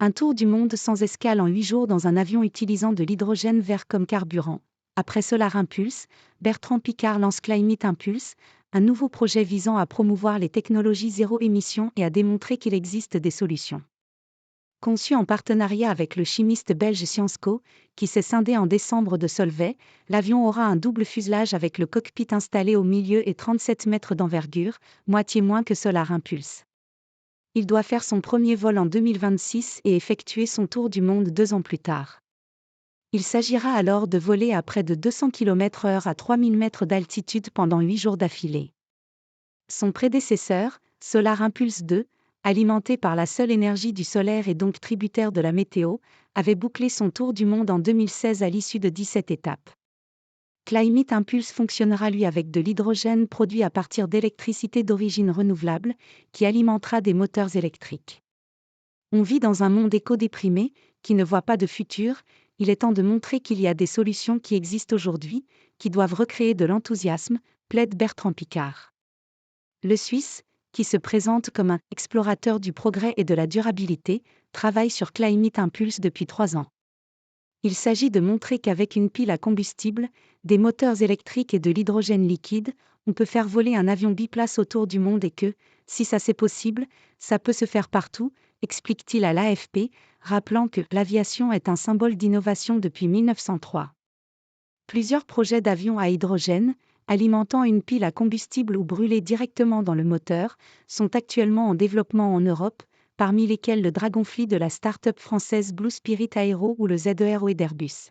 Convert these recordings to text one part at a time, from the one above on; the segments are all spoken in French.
Un tour du monde sans escale en 8 jours dans un avion utilisant de l'hydrogène vert comme carburant. Après Solar Impulse, Bertrand Piccard lance Climate Impulse, un nouveau projet visant à promouvoir les technologies zéro émission et à démontrer qu'il existe des solutions. Conçu en partenariat avec le chimiste belge Sciences Co, qui s'est scindé en décembre de Solvay, l'avion aura un double fuselage avec le cockpit installé au milieu et 37 mètres d'envergure, moitié moins que Solar Impulse. Il doit faire son premier vol en 2026 et effectuer son tour du monde 2 ans plus tard. Il s'agira alors de voler à près de 200 km/h à 3000 mètres d'altitude pendant 8 jours d'affilée. Son prédécesseur, Solar Impulse 2, alimenté par la seule énergie du solaire et donc tributaire de la météo, avait bouclé son tour du monde en 2016 à l'issue de 17 étapes. Climate Impulse fonctionnera lui avec de l'hydrogène produit à partir d'électricité d'origine renouvelable, qui alimentera des moteurs électriques. On vit dans un monde éco-déprimé, qui ne voit pas de futur. Il est temps de montrer qu'il y a des solutions qui existent aujourd'hui, qui doivent recréer de l'enthousiasme, plaide Bertrand Piccard. Le Suisse, qui se présente comme un explorateur du progrès et de la durabilité, travaille sur Climate Impulse depuis 3 ans. Il s'agit de montrer qu'avec une pile à combustible, des moteurs électriques et de l'hydrogène liquide, on peut faire voler un avion biplace autour du monde et que, si ça c'est possible, ça peut se faire partout, explique-t-il à l'AFP, rappelant que l'aviation est un symbole d'innovation depuis 1903. Plusieurs projets d'avions à hydrogène, alimentant une pile à combustible ou brûlés directement dans le moteur, sont actuellement en développement en Europe, parmi lesquels le Dragonfly de la start-up française Blue Spirit Aero ou le ZERO d'Airbus.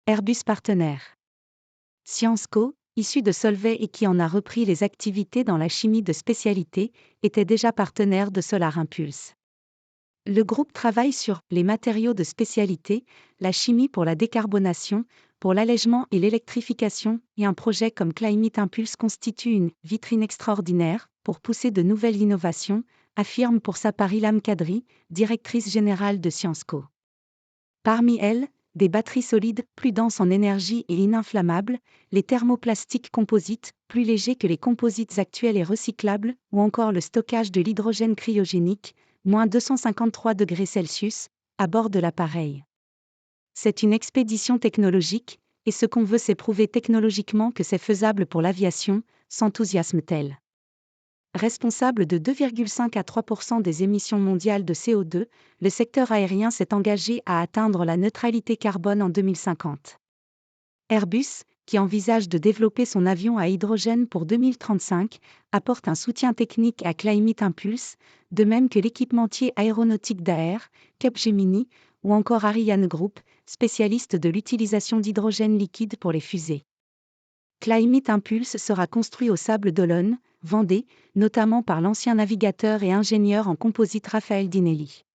Airbus partenaire. Sciences Co, issu de Solvay et qui en a repris les activités dans la chimie de spécialité, était déjà partenaire de Solar Impulse. Le groupe travaille sur les matériaux de spécialité, la chimie pour la décarbonation, pour l'allègement et l'électrification, et un projet comme Climate Impulse constitue une vitrine extraordinaire pour pousser de nouvelles innovations, affirme pour sa part Ilham Kadri, directrice générale de Sciences Co. Parmi elles, des batteries solides, plus denses en énergie et ininflammables, les thermoplastiques composites, plus légers que les composites actuels et recyclables, ou encore le stockage de l'hydrogène cryogénique, moins 253 degrés Celsius, à bord de l'appareil. C'est une expédition technologique, et ce qu'on veut c'est prouver technologiquement que c'est faisable pour l'aviation, s'enthousiasme-t-elle. Responsable de 2,5 à 3% des émissions mondiales de CO2, le secteur aérien s'est engagé à atteindre la neutralité carbone en 2050. Airbus, qui envisage de développer son avion à hydrogène pour 2035, apporte un soutien technique à Climate Impulse, de même que l'équipementier aéronautique Daher, Capgemini, ou encore Ariane Group, spécialiste de l'utilisation d'hydrogène liquide pour les fusées. Climate Impulse sera construit au Sable d'Olonne, Vendée, notamment par l'ancien navigateur et ingénieur en composite Raphaël Dinelli.